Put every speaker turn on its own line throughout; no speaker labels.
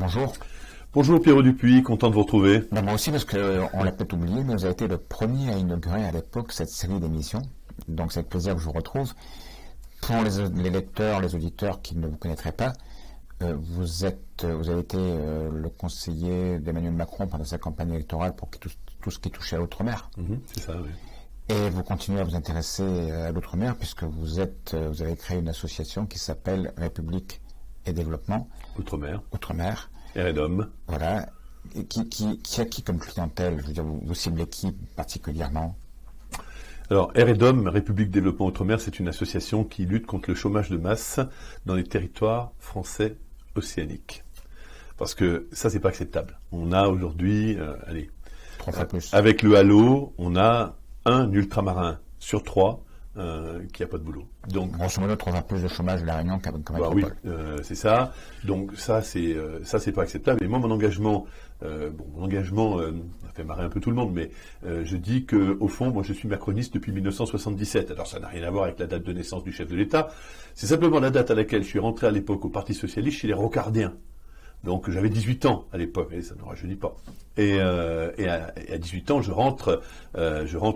bonjour.
Bonjour Pierrot Dupuis, content de vous retrouver.
Ben moi aussi, parce qu'on l'a peut-être oublié, mais vous avez été le premier à inaugurer à l'époque cette série d'émissions. Donc c'est avec plaisir que je vous retrouve. Pour les lecteurs, les auditeurs qui ne vous connaîtraient pas, vous avez été le conseiller d'Emmanuel Macron pendant sa campagne électorale pour tout ce qui touchait à l'outre-mer.
C'est ça, oui.
Et vous continuez à vous intéresser à l'outre-mer puisque vous avez créé une association qui s'appelle République et Développement.
Outre-mer.
Outre-mer.
REDOM.
Voilà. Et qui a qui comme clientèle? Je veux dire, vous ciblez qui particulièrement?
Alors, REDOM, République Développement Outre-mer, c'est une association qui lutte contre le chômage de masse dans les territoires français océaniques. Parce que ça, c'est pas acceptable. On a aujourd'hui, avec le Halo, on a un ultramarin sur 3 qui n'a pas de boulot. Donc,
grosso modo, 3 fois plus de chômage de la Réunion qu'à métropole.
Oui, c'est ça. Donc ça, c'est pas acceptable. Et moi, mon engagement ça fait marrer un peu tout le monde, mais je dis que au fond, moi, je suis macroniste depuis 1977. Alors, ça n'a rien à voir avec la date de naissance du chef de l'État. C'est simplement la date à laquelle je suis rentré à l'époque au Parti socialiste chez les Rocardiens. Donc j'avais 18 ans à l'époque, et ça ne rajeunit pas. Et à 18 ans, je rentre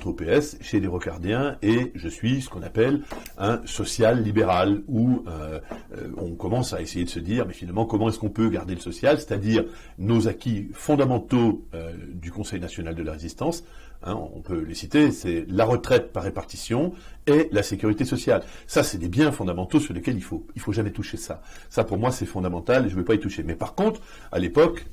au PS chez les Rocardiens et je suis ce qu'on appelle un social-libéral, où on commence à essayer de se dire, mais finalement, comment est-ce qu'on peut garder le social, c'est-à-dire nos acquis fondamentaux du Conseil national de la résistance. On peut les citer, c'est la retraite par répartition et la sécurité sociale. Ça, c'est des biens fondamentaux sur lesquels il faut jamais toucher ça. Ça, pour moi, c'est fondamental et je ne veux pas y toucher. Mais par contre, à l'époque,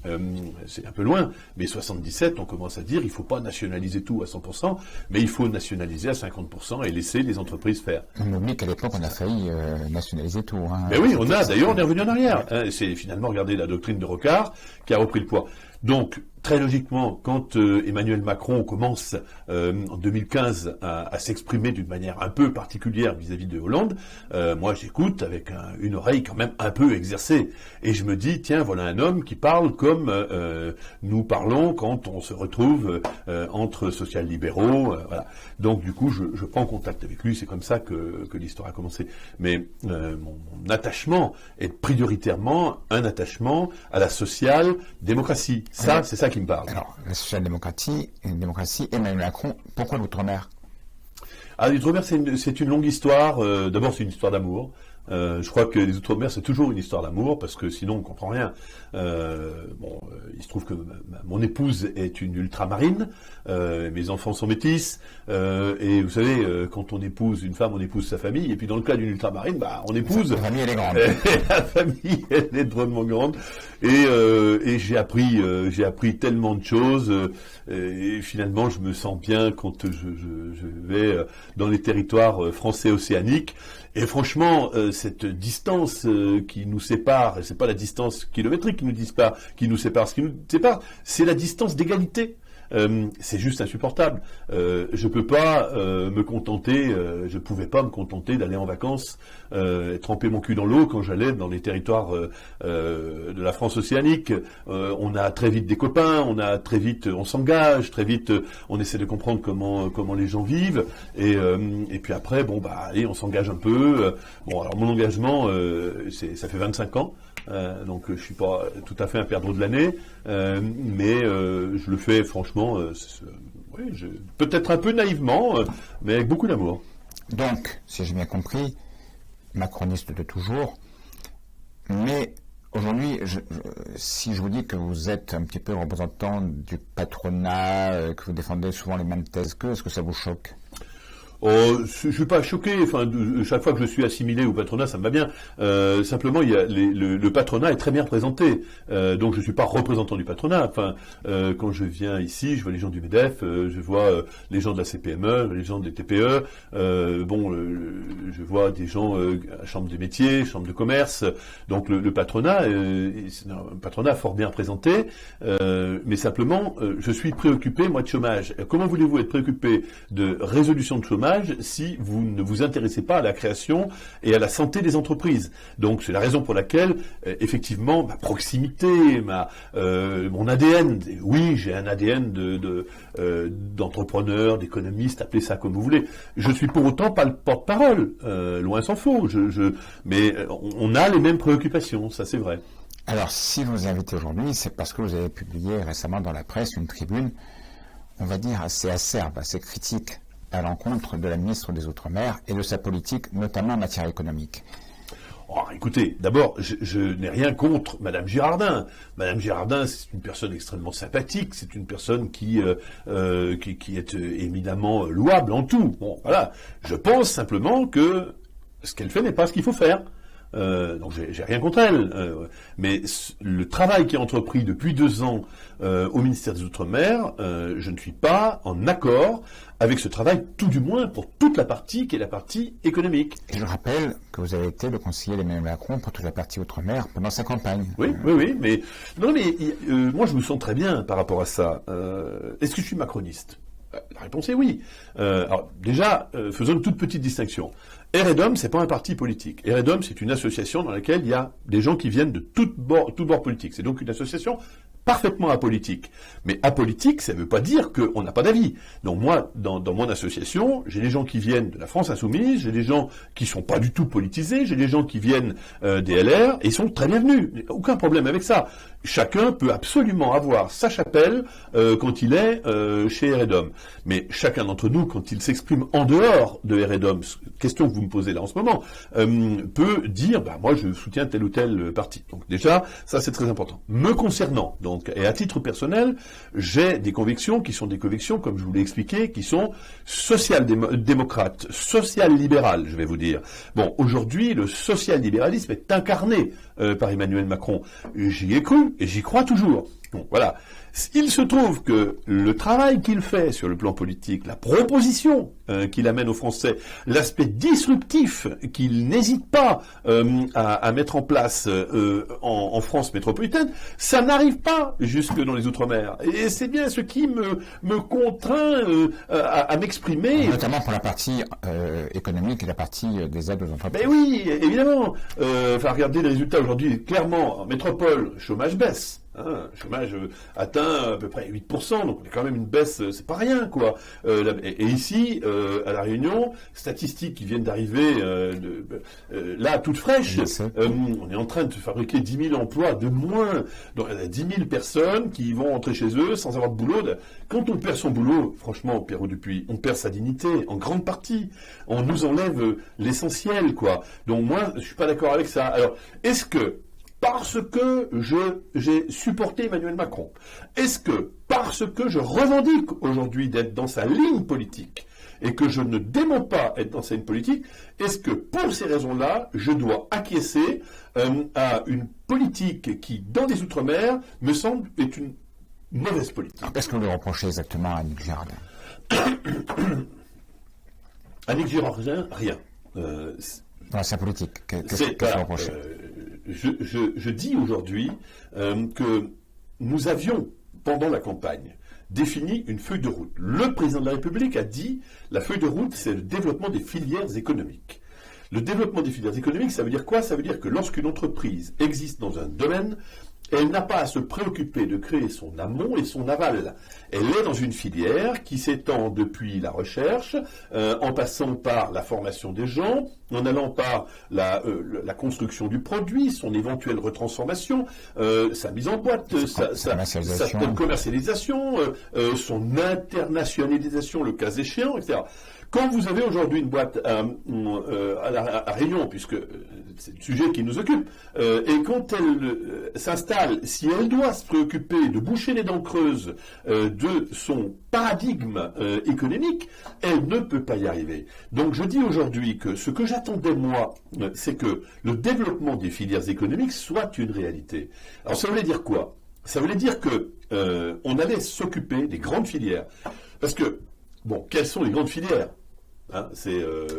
c'est un peu loin, mais 77, on commence à dire, il ne faut pas nationaliser tout à 100%, mais il faut nationaliser à 50% et laisser les entreprises faire.
On oublie qu'à l'époque, on a failli nationaliser tout.
Mais oui, d'ailleurs, on est revenu en arrière. C'est finalement, regardez, la doctrine de Rocard qui a repris le poids. Donc, très logiquement, quand Emmanuel Macron commence en 2015 à s'exprimer d'une manière un peu particulière vis-à-vis de Hollande, moi j'écoute avec une oreille quand même un peu exercée. Et je me dis, tiens, voilà un homme qui parle comme nous parlons quand on se retrouve entre social-libéraux. Voilà. Donc du coup, je prends contact avec lui, c'est comme ça que l'histoire a commencé. Mais mon attachement est prioritairement un attachement à la social-démocratie. Ça, c'est ça qui me parle.
Alors, la social-démocratie, Emmanuel Macron, pourquoi l'outre-mer?
L'outre-mer, c'est une longue histoire. D'abord, c'est une histoire d'amour. Je crois que les Outre-mer, c'est toujours une histoire d'amour, parce que sinon, on comprend rien. Il se trouve que mon épouse est une ultramarine, mes enfants sont métis, et vous savez, quand on épouse une femme, on épouse sa famille, et puis dans le cas d'une ultramarine, on épouse...
La famille, elle est grande.
La famille, elle est drôlement grande, et j'ai appris tellement de choses, et finalement, je me sens bien quand je vais dans les territoires français océaniques. Et franchement, cette distance qui nous sépare, et c'est pas la distance kilométrique qui nous sépare, ce qui nous sépare, c'est la distance d'égalité. C'est juste insupportable. Je peux pas me contenter, je pouvais pas me contenter d'aller en vacances, tremper mon cul dans l'eau quand j'allais dans les territoires de la France océanique. On a très vite des copains, on s'engage, très vite on essaie de comprendre comment les gens vivent, et puis après, allez, on s'engage un peu. Alors mon engagement, ça fait 25 ans. Donc je suis pas tout à fait un perdreau de l'année, mais je le fais franchement, peut-être un peu naïvement, mais avec beaucoup d'amour.
Donc, si j'ai bien compris, macroniste de toujours, mais aujourd'hui, si je vous dis que vous êtes un petit peu représentant du patronat, que vous défendez souvent les mêmes thèses qu'eux, est-ce que ça vous choque?
Je suis pas choqué. Enfin, chaque fois que je suis assimilé au patronat, ça me va bien. Simplement, le patronat est très bien représenté. Donc, je suis pas représentant du patronat. Enfin, quand je viens ici, je vois les gens du MEDEF, je vois les gens de la CPME, les gens des TPE. Je vois des gens à la Chambre des métiers, Chambre de commerce. Donc, le patronat, c'est un patronat fort bien représenté. Mais simplement, je suis préoccupé, moi, de chômage. Comment voulez-vous être préoccupé de résolution de chômage si vous ne vous intéressez pas à la création et à la santé des entreprises? Donc c'est la raison pour laquelle, effectivement, ma proximité, mon ADN, oui, j'ai un ADN d'entrepreneur, d'économiste, appelez ça comme vous voulez. Je suis pour autant pas le porte-parole, loin s'en faut. Mais on a les mêmes préoccupations, ça c'est vrai.
Alors, si vous vous invitez aujourd'hui, c'est parce que vous avez publié récemment dans la presse une tribune, on va dire, assez acerbe, assez critique à l'encontre de la ministre des Outre-mer et de sa politique, notamment en matière économique.
Oh, écoutez, d'abord, je n'ai rien contre Madame Girardin. Madame Girardin, c'est une personne extrêmement sympathique, c'est une personne qui est éminemment louable en tout. Bon, voilà. Je pense simplement que ce qu'elle fait n'est pas ce qu'il faut faire. Donc j'ai rien contre elle, mais le travail qui est entrepris depuis 2 ans au ministère des Outre-mer, je ne suis pas en accord avec ce travail, tout du moins pour toute la partie qui est la partie économique.
Et je rappelle que vous avez été le conseiller d'Emmanuel Macron pour toute la partie Outre-mer pendant sa campagne.
Oui, mais moi je me sens très bien par rapport à ça. Est-ce que je suis macroniste ? La réponse est oui. Alors déjà, faisons une toute petite distinction. Eredom, c'est pas un parti politique. Eredom, c'est une association dans laquelle il y a des gens qui viennent de tout bord politique. C'est donc une association parfaitement apolitique. Mais apolitique, ça ne veut pas dire qu'on n'a pas d'avis. Donc moi, dans mon association, j'ai des gens qui viennent de la France Insoumise, j'ai des gens qui sont pas du tout politisés, j'ai des gens qui viennent des LR, et ils sont très bienvenus. Aucun problème avec ça. Chacun peut absolument avoir sa chapelle quand il est chez Eredom. Mais chacun d'entre nous, quand il s'exprime en dehors de Eredom, question que vous me posez là en ce moment, peut dire, moi je soutiens tel ou tel parti. Donc déjà, ça c'est très important. Me concernant, donc, et à titre personnel, j'ai des convictions qui sont des convictions, comme je vous l'ai expliqué, qui sont social-démocrates, social-libérales, je vais vous dire. Bon, aujourd'hui, le social-libéralisme est incarné par Emmanuel Macron. J'y ai cru et j'y crois toujours. Bon, voilà. Il se trouve que le travail qu'il fait sur le plan politique, la proposition qu'il amène aux Français, l'aspect disruptif qu'il n'hésite pas à mettre en place en France métropolitaine, ça n'arrive pas jusque dans les Outre-mer. Et c'est bien ce qui me contraint à m'exprimer.
Notamment pour la partie économique et la partie des aides aux entreprises.
Mais oui, évidemment. Regardez les résultats aujourd'hui. Clairement, en métropole, chômage baisse. Le chômage atteint à peu près 8%, donc on est quand même une baisse, c'est pas rien, quoi. Et ici, à La Réunion, statistiques qui viennent d'arriver là, toutes fraîches, on est en train de fabriquer 10 000 emplois de moins. Donc il y a 10 000 personnes qui vont rentrer chez eux sans avoir de boulot. Quand on perd son boulot, franchement, Pierrot Dupuis, on perd sa dignité, en grande partie. On nous enlève l'essentiel, quoi. Donc moi, je suis pas d'accord avec ça. Alors, est-ce que parce que j'ai supporté Emmanuel Macron? Est-ce que parce que je revendique aujourd'hui d'être dans sa ligne politique et que je ne dément pas être dans sa ligne politique, est-ce que pour ces raisons-là, je dois acquiescer à une politique qui, dans les Outre-mer, me semble être une mauvaise politique?
Qu'est-ce que vous lui reprochez exactement à Annick Girardin?
Annick Girardin, rien.
Dans sa politique, qu'est-ce que vous reprochez?
Je dis aujourd'hui que nous avions, pendant la campagne, défini une feuille de route. Le président de la République a dit, la feuille de route, c'est le développement des filières économiques. Le développement des filières économiques, ça veut dire quoi? Ça veut dire que lorsqu'une entreprise existe dans un domaine, elle n'a pas à se préoccuper de créer son amont et son aval. Elle est dans une filière qui s'étend depuis la recherche, en passant par la formation des gens, en allant par la construction du produit, son éventuelle retransformation, sa mise en boîte, sa commercialisation, son internationalisation, le cas échéant, etc. Quand vous avez aujourd'hui une boîte à Réunion, puisque c'est le sujet qui nous occupe, et quand elle s'installe, si elle doit se préoccuper de boucher les dents creuses de son paradigme économique, elle ne peut pas y arriver. Donc je dis aujourd'hui que ce que j'attendais moi, c'est que le développement des filières économiques soit une réalité. Alors ça voulait dire quoi? Ça voulait dire que on allait s'occuper des grandes filières. Parce que, bon, quelles sont les grandes filières?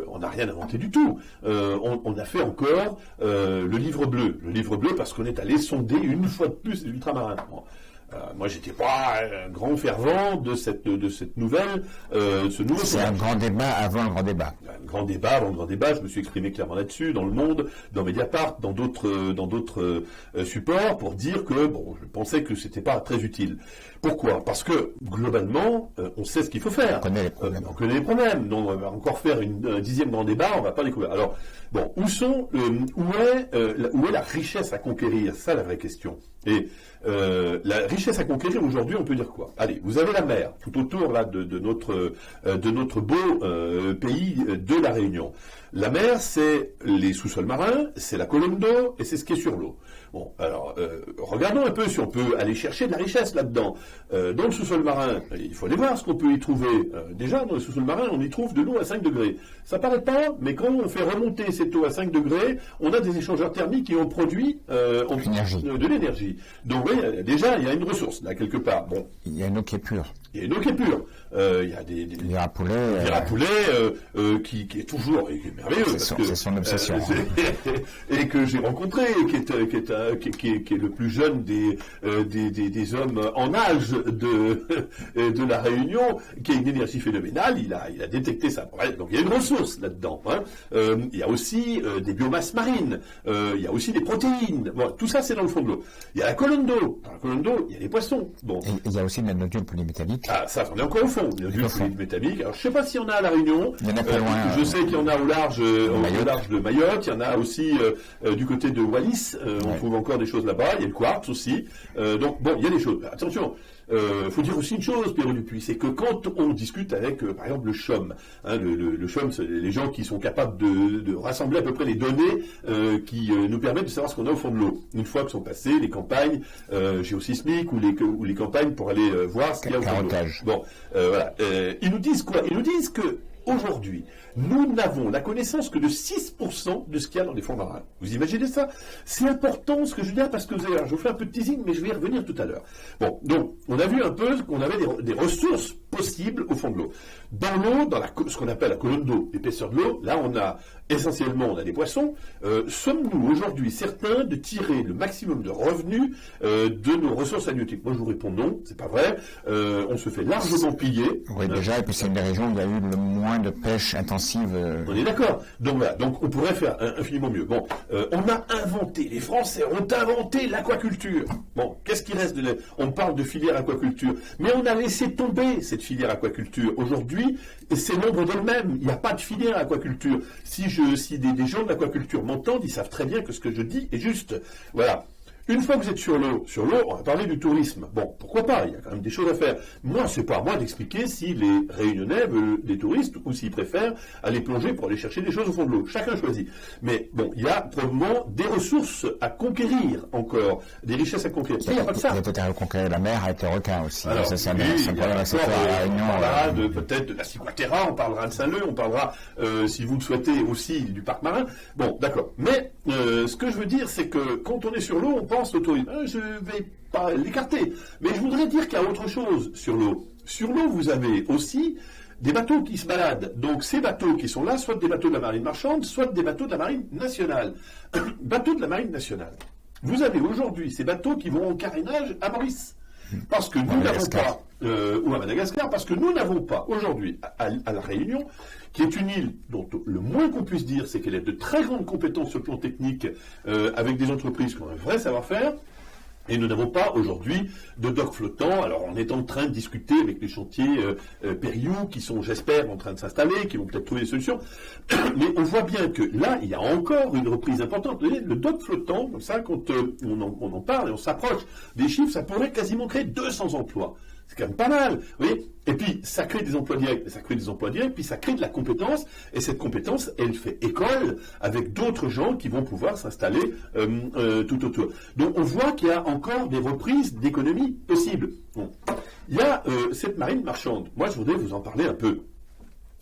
On n'a rien inventé du tout. On a fait encore le livre bleu. Le livre bleu parce qu'on est allé sonder une fois de plus les ultramarins. Bon. Moi, j'étais pas un grand fervent de cette nouvelle.
C'est un grand débat avant le grand débat.
Un grand débat avant le grand débat. Je me suis exprimé clairement là-dessus, dans Le Monde, dans Mediapart, dans d'autres supports, pour dire que je pensais que c'était pas très utile. Pourquoi ? Parce que globalement, on sait ce qu'il faut faire.
On connaît les problèmes.
On connaît les problèmes. Donc, on va encore faire un 10e grand débat. On va pas découvrir. Alors, où est la richesse à conquérir ? C'est ça la vraie question. Et la richesse à conquérir aujourd'hui, on peut dire quoi ? Allez, vous avez la mer tout autour là de notre beau pays de la Réunion. La mer, c'est les sous-sols marins, c'est la colonne d'eau et c'est ce qui est sur l'eau. Bon, alors regardons un peu si on peut aller chercher de la richesse là-dedans. Dans le sous-sol marin, il faut aller voir ce qu'on peut y trouver. Déjà, dans le sous-sol marin, on y trouve de l'eau à 5 degrés. Ça paraît pas, mais quand on fait remonter cette eau à 5 degrés, on a des échangeurs thermiques qui ont produit de l'énergie. Donc, oui, déjà, il y a une ressource, là, quelque part. Bon.
Il y a une eau qui est pure.
Il y a une eau qui est pure. Il y a des rapoulets qui est toujours qui est merveilleux.
C'est son obsession.
Et que j'ai rencontré, qui est le plus jeune des hommes en âge de la Réunion, qui a une énergie phénoménale. Il a détecté ça. Donc il y a une ressource là-dedans. Il y a aussi des biomasses marines. Il y a aussi des protéines. Bon, tout ça, c'est dans le fond de l'eau. Il y a la colonne d'eau. Dans la colonne d'eau, il y a les poissons. Bon.
Et il y a aussi de la nodule polymétallique.
Ah, ça, on est encore au fond. Il y a du fluide métallique. Alors, je sais pas s'il y en a à La Réunion.
Il y en a pas loin.
Je sais qu'il y en a au large de Mayotte. Il y en a aussi du côté de Wallis. On trouve encore des choses là-bas. Il y a le quartz aussi. Donc, bon, il y a des choses. Attention. Faut dire aussi une chose, Pierrot Dupuis, c'est que quand on discute avec, par exemple, le CHOM, le CHOM, c'est les gens qui sont capables de rassembler à peu près les données qui nous permettent de savoir ce qu'on a au fond de l'eau. Une fois que sont passées les campagnes géosismiques ou les campagnes pour aller voir ce qu'il y a au fond de l'eau. Bon, voilà. Ils nous disent quoi ? Ils nous disent que aujourd'hui, nous n'avons la connaissance que de 6% de ce qu'il y a dans les fonds marins. Vous imaginez ça ? C'est important ce que je veux dire parce que je vous fais un peu de teasing, mais je vais y revenir tout à l'heure. Bon, donc, on a vu un peu qu'on avait des ressources possibles au fond de l'eau. Dans l'eau, ce qu'on appelle la colonne d'eau, l'épaisseur de l'eau, là, on a des poissons. Sommes-nous aujourd'hui certains de tirer le maximum de revenus de nos ressources halieutiques ? Moi, je vous réponds non, c'est pas vrai. On se fait largement piller.
Oui, déjà, et puis c'est une des régions où il y a eu le moins de pêche intensive.
On est d'accord. Donc voilà, donc on pourrait faire infiniment mieux. Bon, les Français ont inventé l'aquaculture. Bon, qu'est-ce qui reste on parle de filière aquaculture, mais on a laissé tomber cette filière aquaculture. Aujourd'hui, c'est l'ombre d'elle-même. Il n'y a pas de filière aquaculture. Si des gens de l'aquaculture m'entendent, ils savent très bien que ce que je dis est juste. Voilà. Une fois que vous êtes sur l'eau, on va parler du tourisme. Bon, pourquoi pas ? Il y a quand même des choses à faire. Moi, c'est pas à moi d'expliquer si les Réunionnais veulent des touristes ou s'ils préfèrent aller plonger pour aller chercher des choses au fond de l'eau. Chacun choisit. Mais bon, il y a probablement des ressources à conquérir encore, des richesses à conquérir. Il n'y a pas de ça.
Il y a peut-être à conquérir la mer avec les requins aussi.
Alors,
c'est un problème assez fort à la Réunion.
On parlera peut-être de la Ciguatera, on parlera de Saint-Leu, on parlera, si vous le souhaitez, aussi du parc marin. Bon, d'accord. Mais ce que je veux dire, c'est que quand on est sur l'eau, on pense au tourisme. Je ne vais pas l'écarter. Mais je voudrais dire qu'il y a autre chose sur l'eau. Sur l'eau, vous avez aussi des bateaux qui se baladent. Donc ces bateaux qui sont là, soit des bateaux de la marine marchande, soit des bateaux de la marine nationale. Bateaux de la marine nationale. Vous avez aujourd'hui ces bateaux qui vont en carénage à Maurice. Parce que nous n'avons pas, ou à Madagascar, parce que nous n'avons pas aujourd'hui à La Réunion, qui est une île dont le moins qu'on puisse dire, c'est qu'elle a de très grandes compétences sur le plan technique, avec des entreprises qui ont un vrai savoir-faire. Et nous n'avons pas aujourd'hui de dock flottant. Alors on est en train de discuter avec les chantiers Périou qui sont, j'espère, en train de s'installer, qui vont peut-être trouver des solutions. Mais on voit bien que là, il y a encore une reprise importante. Le dock flottant, comme ça, quand on en parle et on s'approche des chiffres, ça pourrait quasiment créer 200 emplois. C'est quand même pas mal, vous voyez. Et puis, ça crée des emplois directs, puis ça crée de la compétence, et cette compétence, elle fait école avec d'autres gens qui vont pouvoir s'installer tout autour. Donc, on voit qu'il y a encore des reprises d'économie possibles. Bon. Il y a cette marine marchande. Moi, je voudrais vous en parler un peu.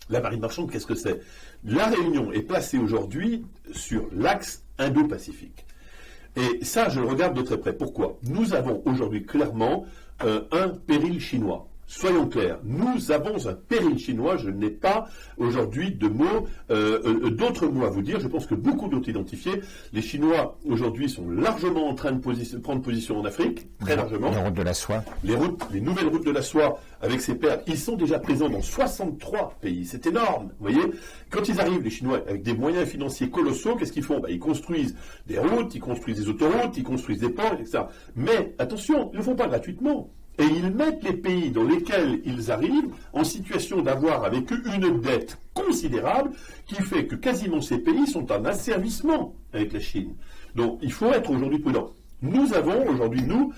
La marine marchande, qu'est-ce que c'est ? La Réunion est placée aujourd'hui sur l'axe Indo-Pacifique. Et ça, je le regarde de très près. Pourquoi ? Nous avons aujourd'hui clairement un péril chinois. soyons clairs, nous avons un péril chinois, je n'ai pas aujourd'hui d'autres mots à vous dire, je pense que beaucoup d'autres identifiés. Les Chinois aujourd'hui sont largement en train de prendre position en Afrique, très largement.
Les routes de la soie.
Les nouvelles routes de la soie avec ces perles, ils sont déjà présents dans 63 pays, c'est énorme, vous voyez. Quand ils arrivent, les Chinois, avec des moyens financiers colossaux, qu'est-ce qu'ils font? Ils construisent des routes, ils construisent des autoroutes, ils construisent des ports, etc. Mais attention, ils ne le font pas gratuitement. Et ils mettent les pays dans lesquels ils arrivent en situation d'avoir avec eux une dette considérable qui fait que quasiment ces pays sont en asservissement avec la Chine. Donc il faut être aujourd'hui prudent. Nous avons aujourd'hui, nous,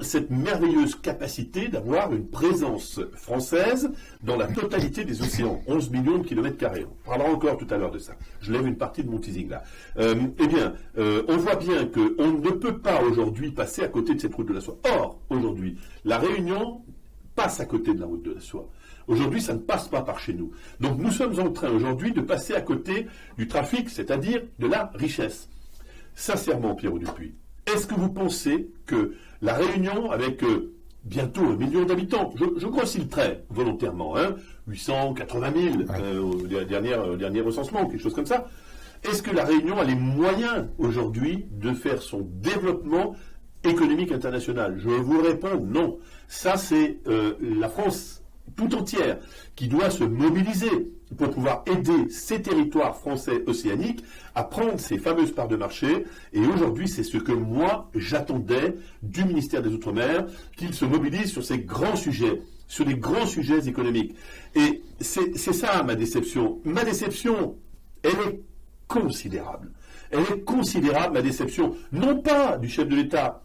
cette merveilleuse capacité d'avoir une présence française dans la totalité des océans, 11 millions de kilomètres carrés. On parlera encore tout à l'heure de ça. Je lève une partie de mon teasing là. On voit bien qu'on ne peut pas aujourd'hui passer à côté de cette route de la soie. Or, aujourd'hui, la Réunion passe à côté de la route de la soie. Aujourd'hui, ça ne passe pas par chez nous. Donc nous sommes en train aujourd'hui de passer à côté du trafic, c'est-à-dire de la richesse. Sincèrement, Pierrot Dupuis, est-ce que vous pensez que la Réunion, avec bientôt 1 million d'habitants, je grossis le trait volontairement, 880 000 au dernier recensement, quelque chose comme ça, est-ce que la Réunion a les moyens aujourd'hui de faire son développement économique international? Je vous réponds non. Ça, c'est la France tout entière qui doit se mobiliser pour pouvoir aider ces territoires français océaniques à prendre ces fameuses parts de marché. Et aujourd'hui, c'est ce que moi, j'attendais du ministère des Outre-mer, qu'il se mobilise sur ces grands sujets, sur les grands sujets économiques. Et c'est ça ma déception. Ma déception, elle est considérable. Elle est considérable, ma déception, non pas du chef de l'État.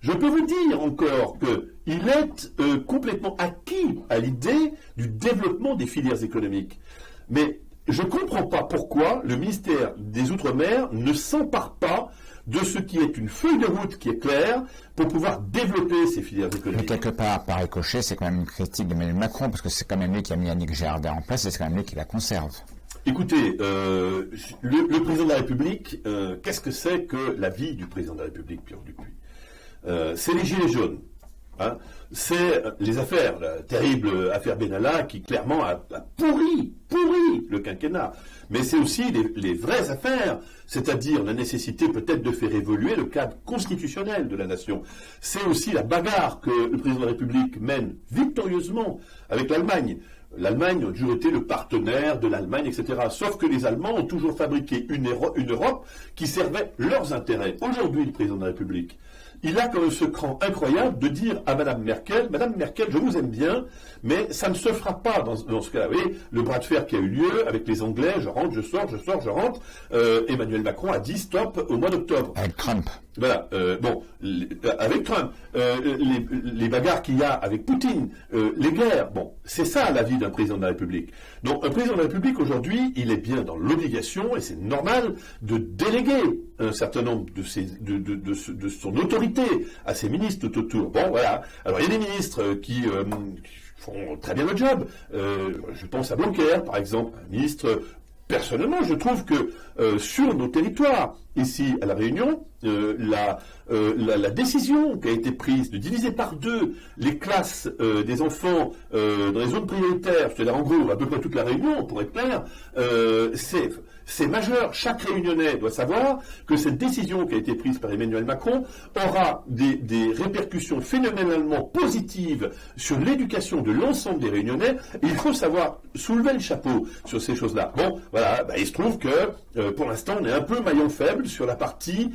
Je peux vous dire encore qu'il est complètement acquis à l'idée du développement des filières économiques. Mais je ne comprends pas pourquoi le ministère des Outre-mer ne s'empare pas de ce qui est une feuille de route qui est claire pour pouvoir développer ces filières économiques.
Mais quelque part, par ricochet, c'est quand même une critique d'Emmanuel Macron, parce que c'est quand même lui qui a mis Annick Girardin en place et c'est quand même lui qui la conserve.
Écoutez, le président de la République, qu'est-ce que c'est que la vie du président de la République, Pierre Dupuis? C'est les gilets jaunes. C'est les affaires, la terrible affaire Benalla qui clairement a pourri le quinquennat. Mais c'est aussi les vraies affaires, c'est-à-dire la nécessité peut-être de faire évoluer le cadre constitutionnel de la nation. C'est aussi la bagarre que le président de la République mène victorieusement avec l'Allemagne. L'Allemagne a toujours été le partenaire de l'Allemagne, etc. Sauf que les Allemands ont toujours fabriqué une Europe qui servait leurs intérêts. Aujourd'hui, le président de la République, il a quand même ce cran incroyable de dire à Madame Merkel, je vous aime bien, mais ça ne se fera pas dans ce cas-là. Vous voyez, le bras de fer qui a eu lieu avec les Anglais, je rentre, je sors, je rentre. Emmanuel Macron a dit stop au mois d'octobre.
Avec Trump.
Voilà. Avec Trump, les bagarres qu'il y a avec Poutine, les guerres. Bon, c'est ça la vie d'un président de la République. Donc, un président de la République aujourd'hui, il est bien dans l'obligation, et c'est normal, de déléguer un certain nombre de son autorité à ses ministres tout autour. Bon, voilà. Alors, il y a des ministres qui font très bien le job. Je pense à Blanquer, par exemple, un ministre. Personnellement, je trouve que sur nos territoires, ici à La Réunion, la décision qui a été prise de diviser par 2 les classes des enfants dans les zones prioritaires, c'est-à-dire en gros à peu près toute la Réunion, pour être clair, c'est majeur. Chaque Réunionnais doit savoir que cette décision qui a été prise par Emmanuel Macron aura des répercussions phénoménalement positives sur l'éducation de l'ensemble des Réunionnais. Et il faut savoir soulever le chapeau sur ces choses-là. Bon, voilà, il se trouve que pour l'instant, on est un peu maillon faible sur la partie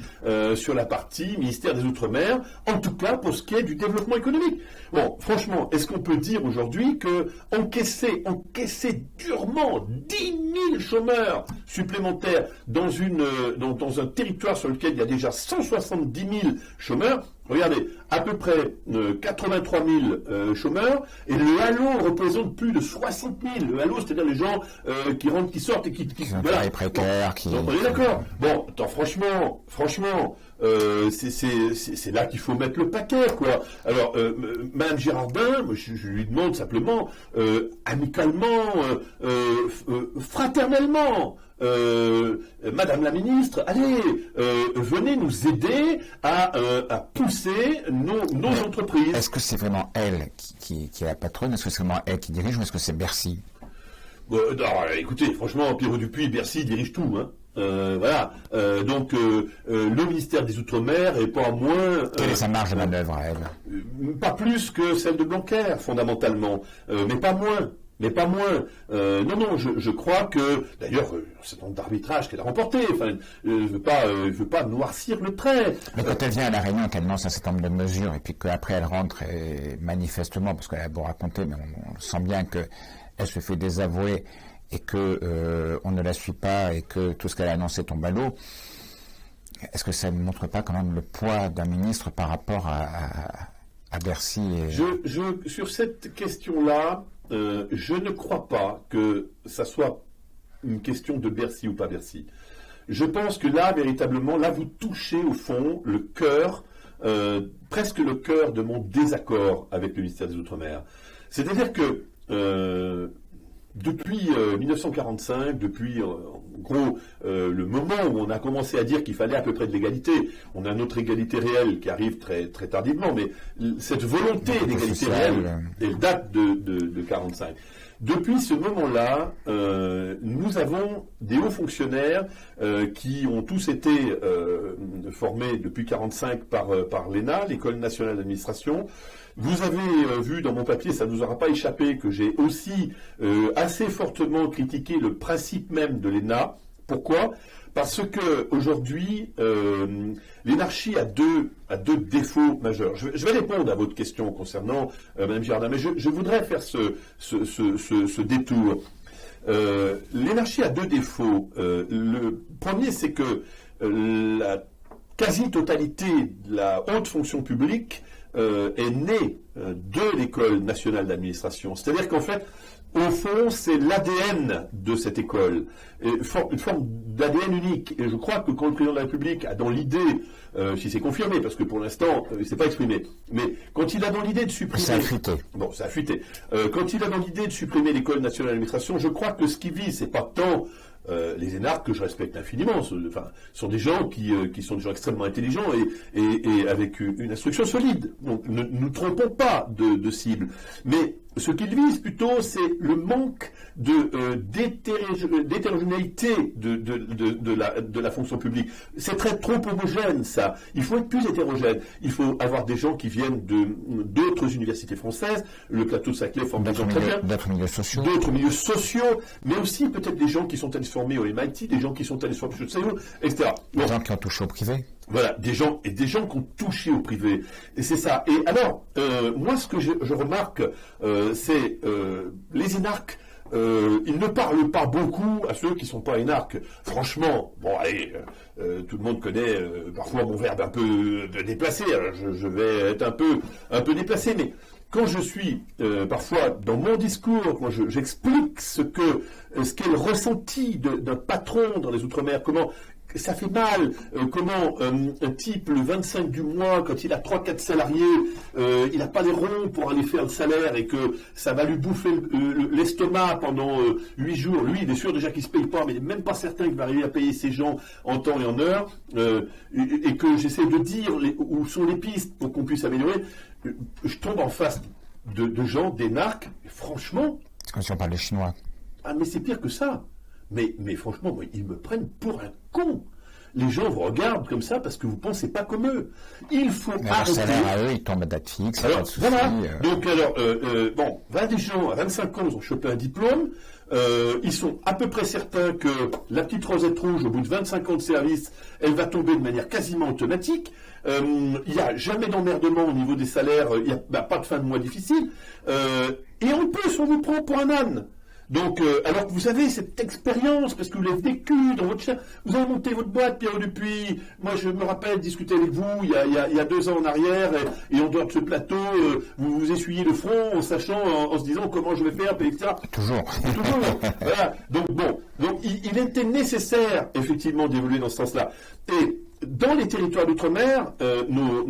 ministère des Outre-mer, en tout cas pour ce qui est du développement économique. Bon, franchement, est-ce qu'on peut dire aujourd'hui que encaisser durement 10 000 chômeurs supplémentaires dans un territoire sur lequel il y a déjà 170 000 chômeurs, regardez, à peu près 83 000 chômeurs, et le halo représente plus de 60 000. Le halo, c'est-à-dire les gens qui rentrent, qui sortent et qui
voilà. Précaires,
on est d'accord. Bon, attends, franchement, c'est là qu'il faut mettre le paquet, quoi. Alors, Madame Girardin, moi, je lui demande simplement, amicalement, fraternellement, Madame la ministre, allez, venez nous aider à pousser nos entreprises.
Est-ce que c'est vraiment elle qui est la patronne? Est-ce que c'est vraiment elle qui dirige ou est-ce que c'est Bercy?
Non, écoutez, franchement, Pierrot Dupuis, Bercy dirige tout, hein. Voilà. Donc, le ministère des Outre-mer est pas moins...
Quelle est sa marge de manœuvre à elle?
Pas plus que celle de Blanquer, fondamentalement, mais pas moins. Mais pas moins. Non, je crois que, d'ailleurs, c'est un d'arbitrage qu'elle a remporté. Enfin, je veux pas noircir le trait.
Mais quand elle vient à la réunion, qu'elle lance un certain nombre de mesures, et puis qu'après elle rentre, et manifestement, parce qu'elle a beau raconter, mais on sent bien qu'elle se fait désavouer, et que on ne la suit pas, et que tout ce qu'elle a annoncé tombe à l'eau. Est-ce que ça ne montre pas quand même le poids d'un ministre par rapport à Bercy
Sur cette question-là, je ne crois pas que ça soit une question de Bercy ou pas Bercy. Je pense que là, véritablement, là, vous touchez au fond le cœur, presque le cœur de mon désaccord avec le ministère des Outre-mer. C'est-à-dire que depuis 1945, depuis en gros le moment où on a commencé à dire qu'il fallait à peu près de l'égalité, on a notre égalité réelle qui arrive très, très tardivement, mais cette volonté d'égalité réelle, elle date de 1945. Depuis ce moment-là, nous avons des hauts fonctionnaires qui ont tous été formés depuis 1945 par l'ENA, l'École nationale d'administration. Vous avez vu dans mon papier, ça ne vous aura pas échappé, que j'ai aussi assez fortement critiqué le principe même de l'ENA. Pourquoi ? Parce que aujourd'hui, l'énarchie a deux défauts majeurs. Je vais répondre à votre question concernant Mme Girardin, mais je voudrais faire ce détour. L'énarchie a deux défauts. Le premier, c'est que la quasi-totalité de la haute fonction publique est née de l'École nationale d'administration. C'est-à-dire qu'en fait, au fond, c'est l'ADN de cette école, une forme d'ADN unique. Et je crois que quand le président de la République a dans l'idée, si c'est confirmé, parce que pour l'instant, il ne s'est pas exprimé, mais quand il a dans l'idée de supprimer...
Ça a fuité.
Bon, ça a fuité. Quand il a dans l'idée de supprimer l'École nationale d'administration, je crois que ce qui vise, c'est pas tant... les énarques, que je respecte infiniment, sont des gens qui sont des gens extrêmement intelligents et avec une instruction solide. Donc ne nous trompons pas de cible. Mais ce qu'ils visent plutôt, c'est le manque d'hétérogénéité de la fonction publique. C'est trop homogène, ça. Il faut être plus hétérogène. Il faut avoir des gens qui viennent d'autres universités françaises. Le plateau de Saclay forme des gens très bien.
D'autres milieux sociaux.
D'autres milieux sociaux, mais aussi peut-être des gens qui sont allés se former au MIT, des gens qui sont allés se former au CEU, etc.
Des gens qui ont touché au privé.
Voilà, des gens qui ont touché au privé. Et c'est ça. Et alors, moi, ce que je remarque, c'est les énarques. Ils ne parlent pas beaucoup à ceux qui ne sont pas énarques. Franchement, bon, allez, tout le monde connaît parfois mon verbe un peu déplacé. Alors je vais être un peu déplacé, mais quand je suis parfois dans mon discours, quand j'explique ce qu'est le ressenti d'un patron dans les Outre-mer, comment ça fait mal, comment un type, le 25 du mois, quand il a 3-4 salariés, il n'a pas les ronds pour aller faire le salaire et que ça va lui bouffer l'estomac pendant 8 jours. Lui, il est sûr déjà qu'il ne se paye pas, mais il n'est même pas certain qu'il va arriver à payer ses gens en temps et en heure, et que j'essaie de dire où sont les pistes pour qu'on puisse améliorer. Je tombe en face de gens, d'énarques, franchement...
C'est comme si on parle des Chinois.
Ah, mais c'est pire que ça. Mais franchement, moi, ils me prennent pour un con. Les gens vous regardent comme ça parce que vous ne pensez pas comme eux. Il faut arrêter.
Leur salaire à eux, ils tombent à date fixe.
Alors,
pas de souci,
voilà. Donc, bon, voilà des gens à 25 ans, ils ont chopé un diplôme. Ils sont à peu près certains que la petite rosette rouge, au bout de 25 ans de service, elle va tomber de manière quasiment automatique. Il n'y a jamais d'emmerdement au niveau des salaires. Il n'y a pas de fin de mois difficile. Et en plus, on vous prend pour un âne. Donc, alors que vous avez cette expérience, parce que vous l'avez vécu dans votre chair, vous avez monté votre boîte, Pierrot Dupuis. Moi, je me rappelle discuter avec vous il y a 2 ans en arrière, et en dehors de ce plateau, vous vous essuyez le front en sachant, en se disant comment je vais faire, etc.
Toujours.
Voilà. Donc bon, il était nécessaire effectivement d'évoluer dans ce sens-là. Et dans les territoires d'outre-mer, nos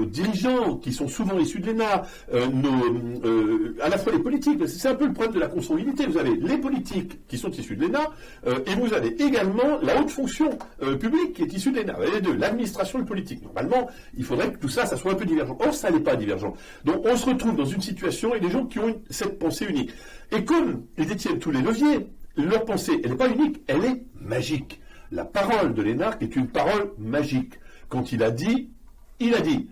dirigeants, qui sont souvent issus de l'ENA, à la fois les politiques, c'est un peu le problème de la consanguinité. Vous avez les politiques qui sont issus de l'ENA, et vous avez également la haute fonction publique qui est issue de l'ENA. Vous avez les deux, l'administration et le politique. Normalement, il faudrait que tout ça, ça soit un peu divergent. Or, ça n'est pas divergent. Donc, on se retrouve dans une situation, et des gens qui ont cette pensée unique. Et comme ils détiennent tous les leviers, leur pensée, elle n'est pas unique, elle est magique. La parole de l'énarque est une parole magique. Quand il a dit, il a dit.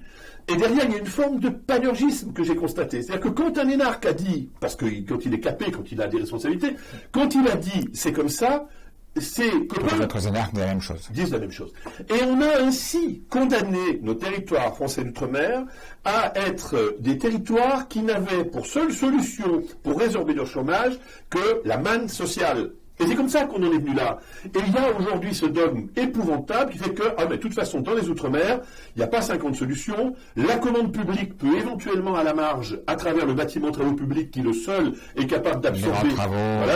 Et derrière, il y a une forme de panurgisme que j'ai constaté. C'est-à-dire que quand un énarque a dit, parce que quand il est capé, quand il a des responsabilités, quand il a dit c'est comme ça, c'est que
les autres énarques disent la même chose.
Disent la même chose. Et on a ainsi condamné nos territoires français d'outre-mer à être des territoires qui n'avaient pour seule solution pour résorber leur chômage que la manne sociale. Et c'est comme ça qu'on en est venu là. Et il y a aujourd'hui ce dogme épouvantable qui fait que, de toute façon, dans les Outre-mer, il n'y a pas 50 solutions. La commande publique peut éventuellement, à la marge, à travers le bâtiment travaux publics, qui le seul est capable d'absorber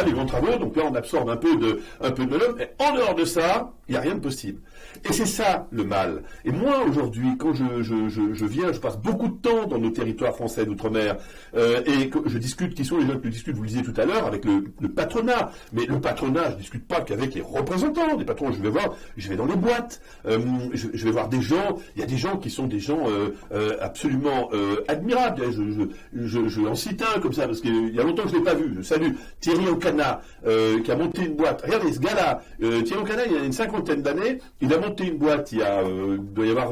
les grands travaux. Donc là, on absorbe un peu de l'homme. Et en dehors de ça, il n'y a rien de possible. Et c'est ça, le mal. Et moi, aujourd'hui, quand je viens, je passe beaucoup de temps dans nos territoires français d'outre-mer, et que je discute, qui sont les gens que je discute, vous le disiez tout à l'heure, avec le patronat. Mais le patronat, je ne discute pas qu'avec les représentants des patrons. Je vais dans les boîtes, je vais voir des gens. Il y a des gens qui sont des gens absolument admirables. Je en cite un comme ça, parce qu'il y a longtemps que je ne l'ai pas vu. Je salue Thierry Oncana, qui a monté une boîte. Regardez ce gars-là, Thierry Oncana, il y a une cinquantaine d'années, il a monté une boîte il doit y avoir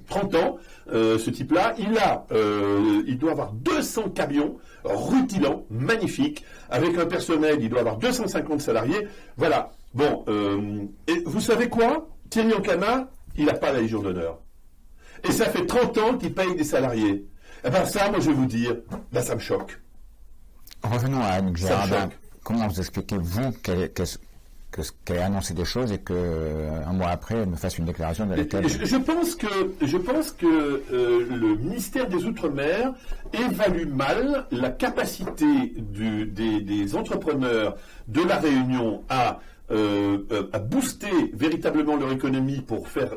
30 ans, ce type-là. Il doit avoir 200 camions rutilants, magnifiques, avec un personnel, il doit avoir 250 salariés. Voilà. Bon, et vous savez quoi? Thierry Oncana, il n'a pas la Légion d'honneur. Et ça fait 30 ans qu'il paye des salariés. Eh bien ça, moi je vais vous dire, ça me choque.
Revenons à Annick Girardin. Comment vous expliquez, vous, qu'elle a annoncé des choses et qu'un mois après, elle me fasse une déclaration de laquelle...
Je pense que le ministère des Outre-mer évalue mal la capacité des entrepreneurs de la Réunion à booster véritablement leur économie pour faire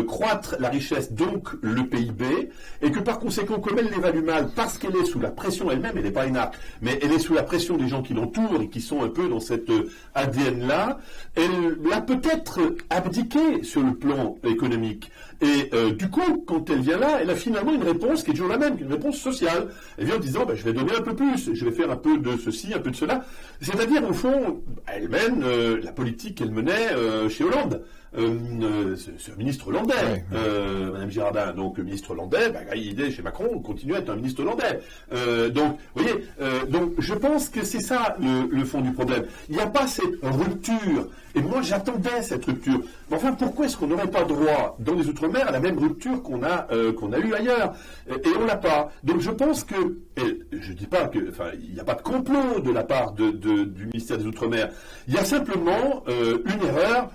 croître la richesse, donc le PIB, et que par conséquent, comme elle l'évalue mal, parce qu'elle est sous la pression elle-même, elle n'est pas énarque, mais elle est sous la pression des gens qui l'entourent et qui sont un peu dans cet ADN-là, elle a peut-être abdiqué sur le plan économique. Et du coup, quand elle vient là, elle a finalement une réponse qui est toujours la même, une réponse sociale. Elle vient en disant, je vais donner un peu plus, je vais faire un peu de ceci, un peu de cela. C'est-à-dire, au fond, elle mène la politique qu'elle menait chez Hollande. C'est un ministre hollandais, Madame Girardin. Donc, ministre hollandais, il est chez Macron, on continue à être un ministre hollandais. Donc, vous voyez, donc je pense que c'est ça le fond du problème. Il n'y a pas cette rupture. Et moi, j'attendais cette rupture. Mais enfin, pourquoi est-ce qu'on n'aurait pas droit, dans les Outre-mer, à la même rupture qu'on a eue ailleurs? Et on l'a pas. Donc, je pense que, et je dis pas que, il n'y a pas de complot de la part du ministère des Outre-mer. Il y a simplement une erreur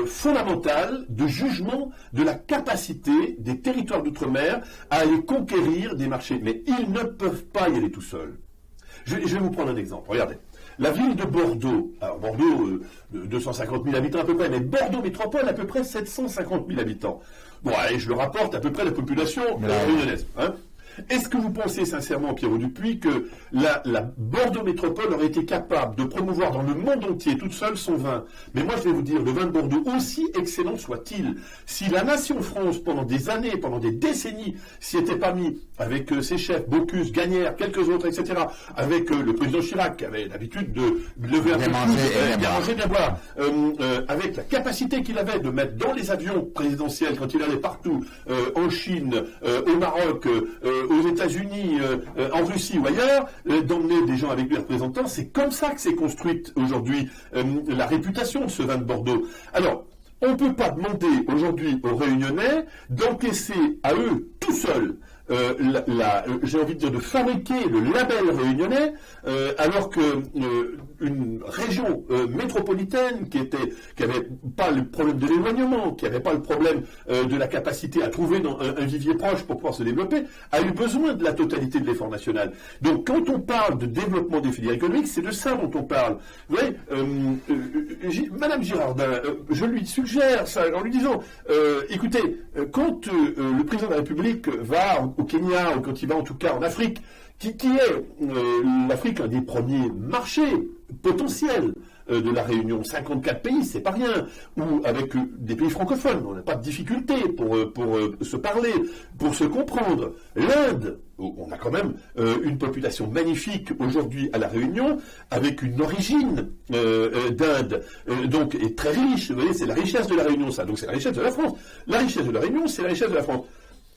fondamentale de jugement de la capacité des territoires d'outre-mer à aller conquérir des marchés. Mais ils ne peuvent pas y aller tout seuls. Je vais vous prendre un exemple. Regardez. La ville de Bordeaux, alors Bordeaux, 250 000 habitants à peu près, mais Bordeaux métropole à peu près 750 000 habitants. Bon, allez, je le rapporte à peu près la population réunionnaise. Est-ce que vous pensez sincèrement, Pierrot Dupuis, que la Bordeaux Métropole aurait été capable de promouvoir dans le monde entier toute seule son vin? Mais moi, je vais vous dire, le vin de Bordeaux, aussi excellent soit-il, si la nation France, pendant des années, pendant des décennies, s'y était pas mis avec ses chefs, Bocuse, Gagnère, quelques autres, etc., avec le président Chirac, qui avait l'habitude de lever un peu plus, bien manger, bien boire, avec la capacité qu'il avait de mettre dans les avions présidentiels, quand il allait partout, en Chine, au Maroc, aux États-Unis, en Russie ou ailleurs, d'emmener des gens avec lui représentants, c'est comme ça que s'est construite aujourd'hui la réputation de ce vin de Bordeaux. Alors, on ne peut pas demander aujourd'hui aux Réunionnais d'encaisser à eux tout seuls j'ai envie de dire, de fabriquer le label réunionnais, alors que une région métropolitaine qui avait pas le problème de l'éloignement, qui avait pas le problème de la capacité à trouver un vivier proche pour pouvoir se développer, a eu besoin de la totalité de l'effort national. Donc quand on parle de développement des filières économiques, c'est de ça dont on parle. Vous voyez, Madame Girardin, je lui suggère ça en lui disant, écoutez, quand le président de la République va au Kenya, ou quand il va en tout cas en Afrique, qui est l'Afrique un des premiers marchés potentiels de la Réunion, 54 pays, c'est pas rien, ou avec des pays francophones, on n'a pas de difficulté pour se parler, pour se comprendre. L'Inde, on a quand même une population magnifique aujourd'hui à la Réunion, avec une origine d'Inde, donc est très riche. Vous voyez, c'est la richesse de la Réunion, ça. Donc c'est la richesse de la France. La richesse de la Réunion, c'est la richesse de la France.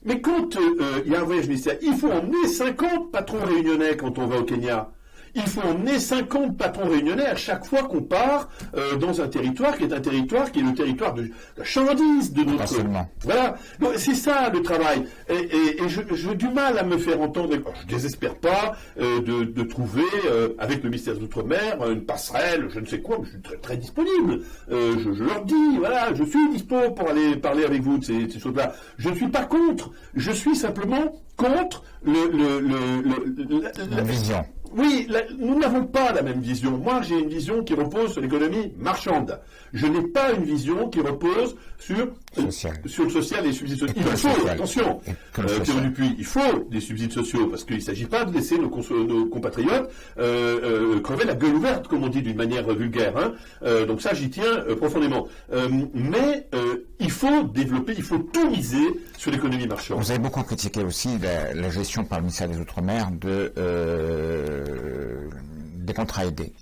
Mais quand il y a un voyage ministériel, il faut emmener 50 patrons réunionnais quand on va au Kenya. Il faut emmener 50 patrons réunionnais à chaque fois qu'on part dans un territoire qui est le territoire de la chalandise de notre... Voilà. Donc, c'est ça le travail. Et j'ai du mal à me faire entendre. Je désespère pas de trouver avec le ministère des Outre-mer une passerelle, je ne sais quoi, mais je suis très, très disponible. Je leur dis, voilà, je suis dispo pour aller parler avec vous de ces choses-là. Je ne suis pas contre. Je suis simplement contre
la vision.
Oui, nous n'avons pas la même vision. Moi, j'ai une vision qui repose sur l'économie marchande. Je n'ai pas une vision qui repose sur le social et les subsides sociaux. Il faut, attention, Pierre Dupuis, il faut des subsides sociaux, parce qu'il ne s'agit pas de laisser nos compatriotes crever la gueule ouverte, comme on dit d'une manière vulgaire. Hein. Donc ça, j'y tiens profondément. Mais il faut développer, il faut tout miser sur l'économie marchande.
Vous avez beaucoup critiqué aussi la gestion par le ministère des Outre-mer des contrats aidés.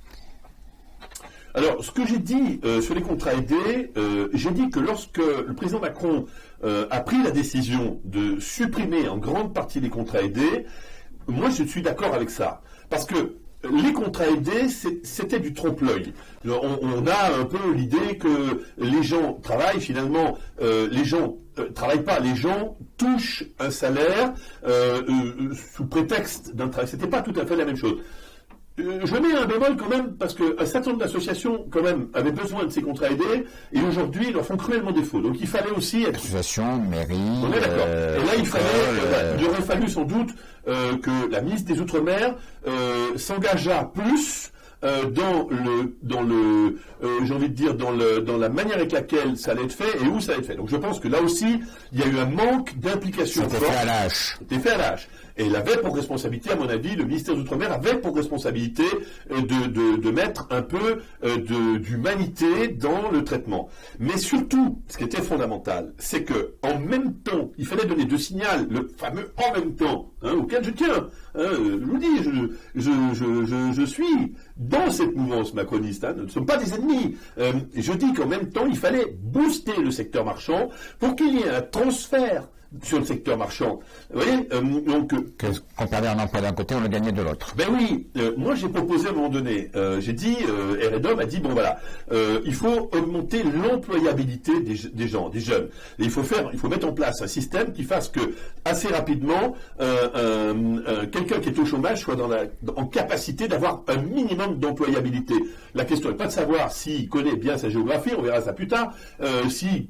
Alors, ce que j'ai dit sur les contrats aidés, j'ai dit que lorsque le président Macron a pris la décision de supprimer en grande partie les contrats aidés, moi je suis d'accord avec ça. Parce que les contrats aidés, c'était du trompe-l'œil. On a un peu l'idée que les gens travaillent, finalement, les gens travaillent pas, les gens touchent un salaire sous prétexte d'un travail. C'était pas tout à fait la même chose. Je mets un bémol quand même, parce qu'un certain nombre d'associations, quand même, avaient besoin de ces contrats aidés, et aujourd'hui, ils leur font cruellement défaut. Donc il fallait aussi être...
Associations, mairies...
On est d'accord. Et là, il aurait fallu sans doute que la ministre des Outre-mer s'engageât plus j'ai envie de dire, dans la manière avec laquelle ça allait être fait et où ça allait être fait. Donc je pense que là aussi, il y a eu un manque d'implication.
C'était fait à l'âge.
C'était fait à l'âge. Et il avait pour responsabilité, à mon avis, le ministère des Outre-mer avait pour responsabilité de mettre un peu d'humanité dans le traitement. Mais surtout, ce qui était fondamental, c'est que en même temps, il fallait donner deux signaux, le fameux en même temps, auquel je tiens. Je vous dis, je suis dans cette mouvance macroniste. Nous ne sommes pas des ennemis. Je dis qu'en même temps, il fallait booster le secteur marchand pour qu'il y ait un transfert sur le secteur marchand. Vous voyez,
qu'on perdait un emploi d'un côté, on le gagnait de l'autre.
Ben oui, moi j'ai proposé à un moment donné, j'ai dit, REDOM a dit, bon voilà, il faut augmenter l'employabilité des gens, des jeunes. Et il faut mettre en place un système qui fasse que, assez rapidement, quelqu'un qui est au chômage soit en capacité d'avoir un minimum d'employabilité. La question n'est pas de savoir s'il connaît bien sa géographie, on verra ça plus tard, s'il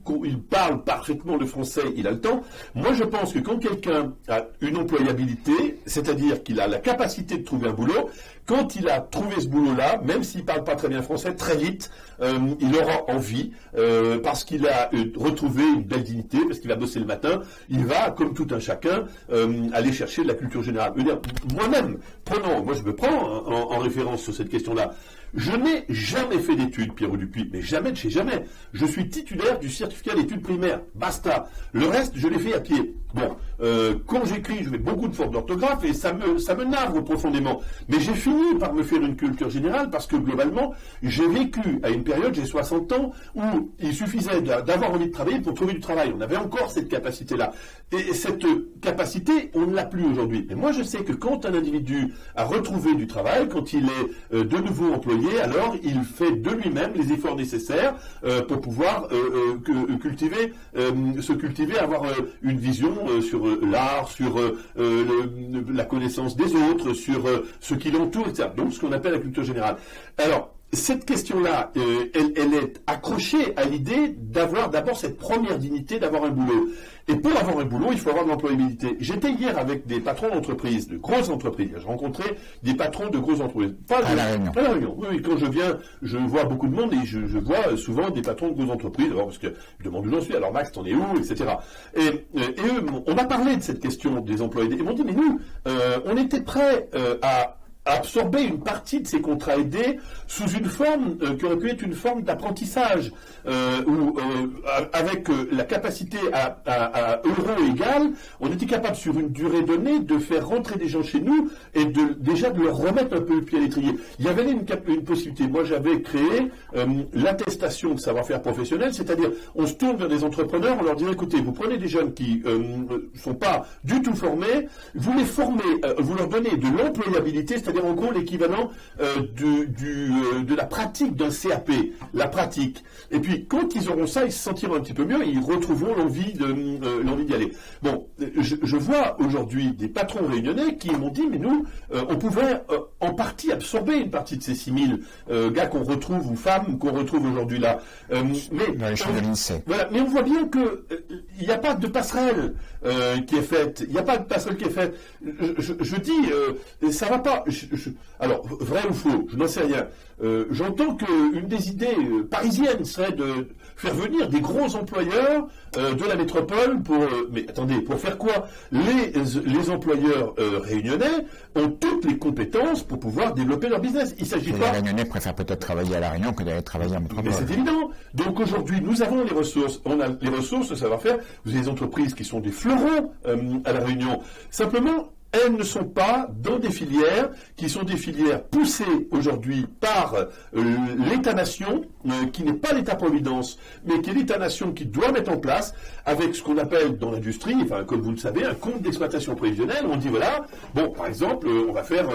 parle parfaitement le français, il a le temps. Moi, je pense que quand quelqu'un a une employabilité, c'est-à-dire qu'il a la capacité de trouver un boulot, quand il a trouvé ce boulot-là, même s'il ne parle pas très bien français, très vite, il aura envie, parce qu'il a retrouvé une belle dignité, parce qu'il va bosser le matin, il va, comme tout un chacun, aller chercher de la culture générale. Moi-même, moi je me prends en référence sur cette question-là. Je n'ai jamais fait d'études, Pierre Dupuis, mais jamais de chez jamais. Je suis titulaire du certificat d'études primaires. Basta. Le reste, je l'ai fait à pied. Bon, quand j'écris, je mets beaucoup de fautes d'orthographe et ça me navre profondément. Mais j'ai fini par me faire une culture générale parce que globalement, j'ai vécu à une période, j'ai 60 ans, où il suffisait d'avoir envie de travailler pour trouver du travail. On avait encore cette capacité-là. Et cette capacité, on ne l'a plus aujourd'hui. Mais moi, je sais que quand un individu a retrouvé du travail, quand il est de nouveau employé, l'employé, alors il fait de lui-même les efforts nécessaires pour pouvoir se cultiver, avoir une vision sur l'art, sur la connaissance des autres, sur ce qui l'entoure, etc. Donc ce qu'on appelle la culture générale. Alors, cette question-là, elle est accrochée à l'idée d'avoir d'abord cette première dignité, d'avoir un boulot. Et pour avoir un boulot, il faut avoir de l'employabilité. J'étais hier avec des patrons d'entreprises, de grosses entreprises. Je rencontrais des patrons de grosses entreprises.
À La Réunion.
À La Réunion. Oui, quand je viens, je vois beaucoup de monde et je vois souvent des patrons de grosses entreprises. D'abord parce que je demande où j'en suis. Alors Max, t'en es où, etc. Et eux, on m'a parlé de cette question des emplois aidés. Ils m'ont dit, mais nous, on était prêts à absorber une partie de ces contrats aidés sous une forme qui aurait pu être une forme d'apprentissage avec la capacité à euro égal, on était capable sur une durée donnée de faire rentrer des gens chez nous et déjà de leur remettre un peu le pied à l'étrier. Il y avait une possibilité. Moi, j'avais créé l'attestation de savoir-faire professionnel, c'est-à-dire on se tourne vers des entrepreneurs, on leur dit écoutez, vous prenez des jeunes qui ne sont pas du tout formés, vous les formez, vous leur donnez de l'employabilité, c'est-à-dire en gros l'équivalent de la pratique d'un CAP, la pratique. Et puis quand ils auront ça, ils se sentiront un petit peu mieux et ils retrouveront l'envie d'y aller. Bon, je vois aujourd'hui des patrons réunionnais qui m'ont dit mais nous, on pouvait en partie absorber une partie de ces 6000 gars qu'on retrouve ou femmes qu'on retrouve aujourd'hui là. Mais on voit bien que il n'y a pas de passerelle qui est faite. Il n'y a pas de passerelle qui est faite. Je dis, ça va pas. Alors, vrai ou faux, je n'en sais rien. J'entends qu'une des idées parisiennes serait de faire venir des gros employeurs de la métropole pour... mais attendez, pour faire quoi? Les employeurs réunionnais ont toutes les compétences pour pouvoir développer leur business. Il s'agit pas...
Les Réunionnais préfèrent peut-être travailler à La Réunion que d'aller travailler en métropole.
Mais c'est évident. Donc aujourd'hui, nous avons les ressources. On a les ressources, le savoir-faire. Vous avez des entreprises qui sont des fleurons à La Réunion. Simplement... elles ne sont pas dans des filières qui sont des filières poussées aujourd'hui par l'État-nation, qui n'est pas l'État-providence, mais qui est l'État-nation qui doit mettre en place, avec ce qu'on appelle dans l'industrie, enfin comme vous le savez, un compte d'exploitation prévisionnelle. On dit voilà, bon par exemple, on va faire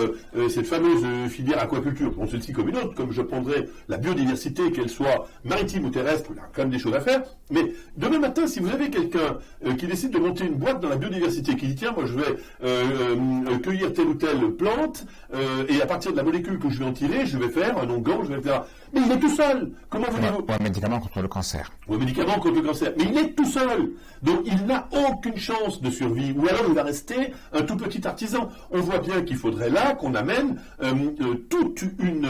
cette fameuse filière aquaculture, bon celle-ci comme une autre, comme je prendrais la biodiversité, qu'elle soit maritime ou terrestre, il y a quand même des choses à faire, mais demain matin, si vous avez quelqu'un qui décide de monter une boîte dans la biodiversité, qui dit tiens, moi je vais cueillir telle ou telle plante et à partir de la molécule que je vais en tirer, je vais faire un onguent, je vais faire... Mais il est tout seul. Comment voulez-vous?
Ou un médicament contre le cancer.
Ou un médicament contre le cancer. Mais il est tout seul. Donc il n'a aucune chance de survie. Ou alors il va rester un tout petit artisan. On voit bien qu'il faudrait là qu'on amène toute une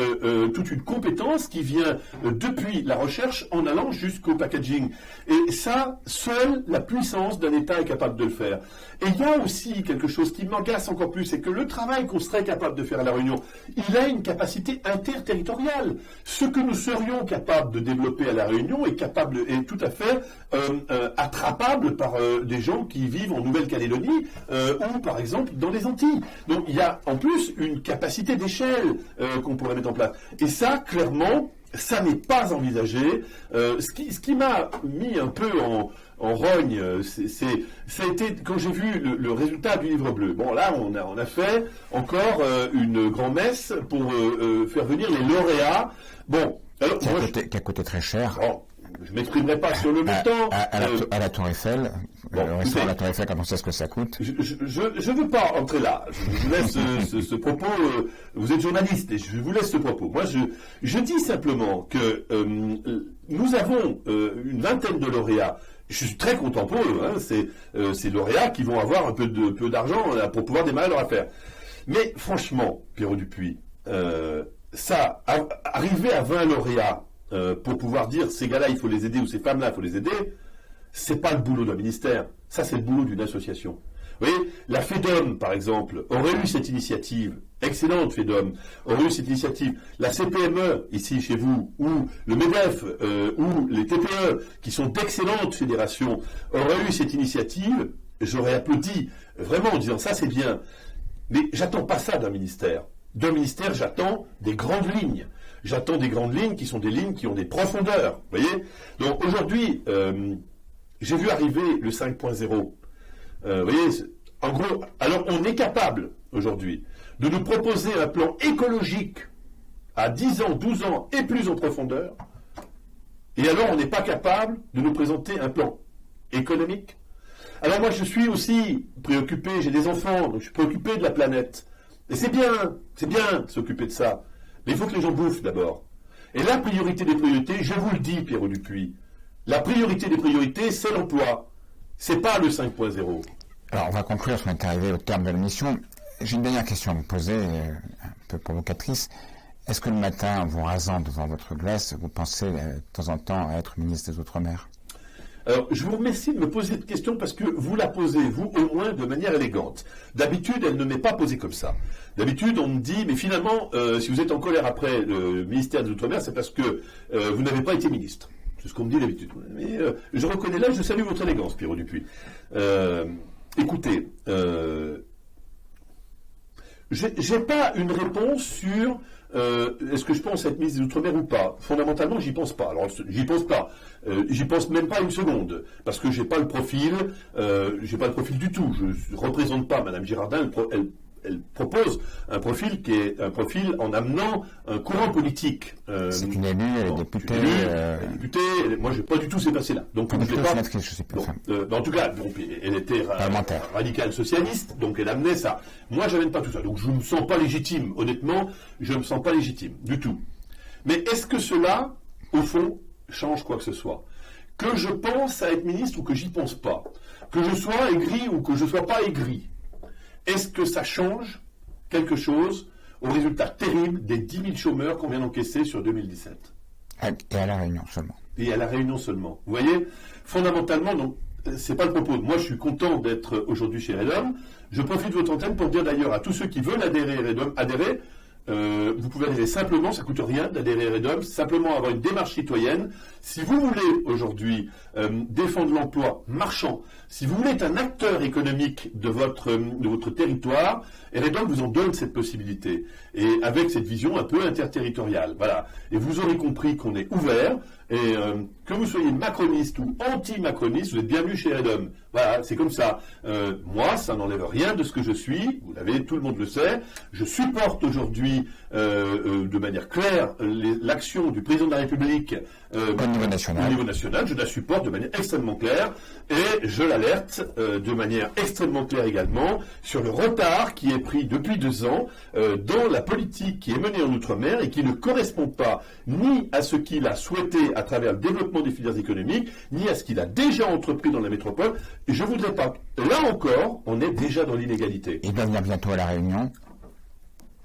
compétence qui vient depuis la recherche en allant jusqu'au packaging. Et ça, seule la puissance d'un État est capable de le faire. Et il y a aussi quelque chose qui m'agace encore plus, c'est que le travail qu'on serait capable de faire à La Réunion, il a une capacité interterritoriale. Ce que nous serions capables de développer à La Réunion est tout à fait attrapable par des gens qui vivent en Nouvelle-Calédonie ou par exemple dans les Antilles. Donc il y a en plus une capacité d'échelle qu'on pourrait mettre en place. Et ça, clairement, ça n'est pas envisagé. Ce qui m'a mis un peu en rogne, ça a été quand j'ai vu le résultat du livre bleu. Bon, là, on a fait encore une grand-messe pour faire venir les lauréats. Bon, alors,
qui a coûté très cher.
Bon, je ne m'exprimerai pas sur le montant.
À la Tour Eiffel, le restaurant à la Tour Eiffel, quand on sait ce que ça coûte.
Je ne veux pas entrer là. Je vous laisse ce propos. Vous êtes journaliste et je vous laisse ce propos. Moi, je dis simplement que nous avons une vingtaine de lauréats. Je suis très content pour eux. Hein. Ces lauréats qui vont avoir un peu d'argent pour pouvoir démarrer leur affaire. Mais franchement, Pierrot Dupuis, arriver à 20 lauréats pour pouvoir dire ces gars-là, il faut les aider ou ces femmes-là, il faut les aider, c'est pas le boulot d'un ministère. Ça, c'est le boulot d'une association. Vous voyez, la FEDOM, par exemple, aurait eu cette initiative, excellente FEDOM, aurait eu cette initiative. La CPME, ici chez vous, ou le MEDEF, ou les TPE, qui sont d'excellentes fédérations, auraient eu cette initiative, j'aurais applaudi, vraiment en disant ça c'est bien. Mais j'attends pas ça d'un ministère. D'un ministère, j'attends des grandes lignes. J'attends des grandes lignes qui sont des lignes qui ont des profondeurs. Vous voyez? Donc aujourd'hui, j'ai vu arriver le 5.0. Vous voyez, en gros, alors on est capable aujourd'hui de nous proposer un plan écologique à 10 ans, 12 ans et plus en profondeur, et alors on n'est pas capable de nous présenter un plan économique. Alors moi je suis aussi préoccupé, j'ai des enfants, donc je suis préoccupé de la planète. Et c'est bien de s'occuper de ça. Mais il faut que les gens bouffent d'abord. Et la priorité des priorités, je vous le dis, Pierrot Dupuis, la priorité des priorités, c'est l'emploi. C'est pas le 5.0.
Alors on va conclure, on est arrivé au terme de l'émission. J'ai une dernière question à vous poser, un peu provocatrice. Est-ce que le matin, en vous rasant devant votre glace, vous pensez de temps en temps à être ministre des Outre-mer ?
Alors, je vous remercie de me poser cette question parce que vous la posez, vous, au moins, de manière élégante. D'habitude, elle ne m'est pas posée comme ça. D'habitude, on me dit, mais finalement, si vous êtes en colère après le ministère des Outre-mer, c'est parce que vous n'avez pas été ministre. C'est ce qu'on me dit d'habitude. Mais je reconnais là, je salue votre élégance, Pierrot Dupuis. Écoutez, j'ai pas une réponse sur est-ce que je pense être ministre des Outre-mer ou pas. Fondamentalement, j'y pense pas. Alors, j'y pense pas. J'y pense même pas une seconde, parce que j'ai pas le profil du tout. Je représente pas Madame Girardin. Elle propose un profil qui est un profil en amenant un courant politique.
C'est une élue, elle est députée.
Moi, j'ai pas du tout ces passés-là. Donc, je sais pas.
Je sais pas.
En tout cas, donc, elle était radicale socialiste, donc elle amenait ça. Moi, j'amène pas tout ça. Donc, je ne me sens pas légitime. Honnêtement, je ne me sens pas légitime du tout. Mais est-ce que cela, au fond, change quoi que ce soit? Que je pense à être ministre ou que j'y pense pas? Que je sois aigri ou que je sois pas aigri? Est-ce que ça change quelque chose au résultat terrible des 10 000 chômeurs qu'on vient d'encaisser sur 2017?
Et à La Réunion seulement.
Et à La Réunion seulement. Vous voyez, fondamentalement, donc, c'est pas le propos. Moi, je suis content d'être aujourd'hui chez Eredom. Je profite de votre antenne pour dire d'ailleurs à tous ceux qui veulent adhérer à Eredom, adhérer. Vous pouvez adhérer simplement, ça coûte rien d'adhérer à Eredom, simplement avoir une démarche citoyenne. Si vous voulez aujourd'hui défendre l'emploi marchand, si vous voulez être un acteur économique de votre territoire, Eredom vous en donne cette possibilité. Et avec cette vision un peu interterritoriale. Voilà. Et vous aurez compris qu'on est ouvert. Et que vous soyez macroniste ou anti-macroniste, vous êtes bienvenue chez Eredom. Voilà, c'est comme ça. Moi, ça n'enlève rien de ce que je suis. Vous l'avez, tout le monde le sait. Je supporte aujourd'hui, de manière claire, l'action du président de la République
au niveau
national. Je la supporte de manière extrêmement claire. Et je l'alerte de manière extrêmement claire également sur le retard qui est pris depuis 2 ans dans la politique qui est menée en Outre-mer et qui ne correspond pas ni à ce qu'il a souhaité à travers le développement des filières économiques, ni à ce qu'il a déjà entrepris dans la métropole. Et je ne voudrais pas. Là encore, on est déjà dans l'inégalité.
Il va venir bientôt à La Réunion.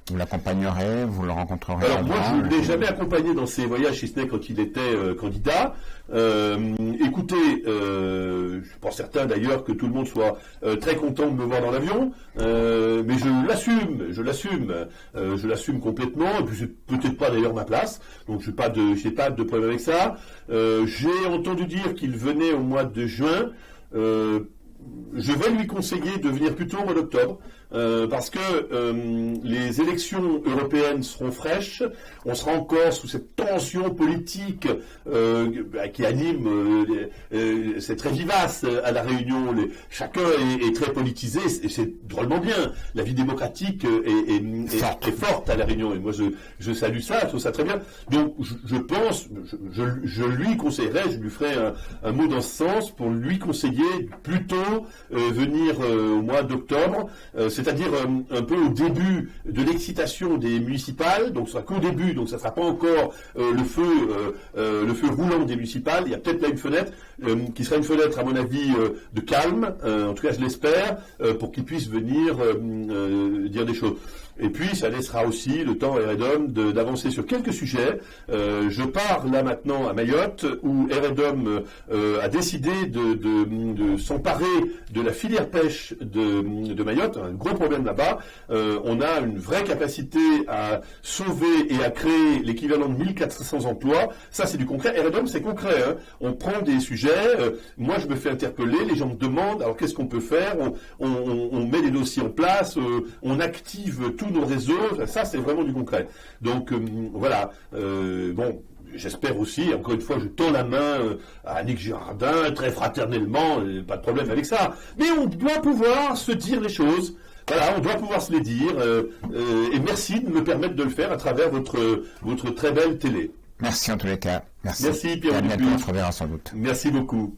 Vous l'accompagnerez, vous le rencontrerez.
Alors moi, je ne l'ai jamais accompagné dans ses voyages, si ce n'est quand il était candidat. Écoutez, je suis pas certain d'ailleurs que tout le monde soit très content de me voir dans l'avion, mais je l'assume complètement. Et puis c'est peut-être pas d'ailleurs ma place, donc j'ai pas de problème avec ça. J'ai entendu dire qu'il venait au mois de juin. Je vais lui conseiller de venir plutôt au mois d'octobre, parce que les élections européennes seront fraîches, on sera encore sous cette tension politique qui anime, c'est très vivace à La Réunion, chacun est très politisé, et c'est drôlement bien, la vie démocratique est forte à La Réunion, et moi je salue ça, je trouve ça très bien. Donc je pense, je lui conseillerais, je lui ferai un mot dans ce sens pour lui conseiller plutôt venir au mois d'octobre, c'est-à-dire un peu au début de l'excitation des municipales, donc ce sera qu'au début, donc ça ne sera pas encore le feu roulant des municipales. Il y a peut-être là une fenêtre qui sera une fenêtre à mon avis de calme, en tout cas je l'espère, pour qu'il puisse venir dire des choses. Et puis, ça laissera aussi le temps à Eredom d'avancer sur quelques sujets. Je pars là maintenant à Mayotte, où Eredom a décidé de s'emparer de la filière pêche de Mayotte. Un gros problème là-bas. On a une vraie capacité à sauver et à créer l'équivalent de 1400 emplois. Ça, c'est du concret. Eredom, c'est concret. Hein. On prend des sujets. Moi, je me fais interpeller. Les gens me demandent, alors qu'est-ce qu'on peut faire? On met les dossiers en place. On active tous nos réseaux. Ça, c'est vraiment du concret. Donc, voilà. Bon. J'espère aussi, encore une fois, je tends la main à Annick Girardin, très fraternellement, pas de problème avec ça. Mais on doit pouvoir se dire les choses. Voilà, on doit pouvoir se les dire. Et merci de me permettre de le faire à travers votre très belle télé.
Merci en tous les cas. Merci.
Merci Pierre
À bientôt,
Dupuis.
on se reverra sans doute.
Merci beaucoup.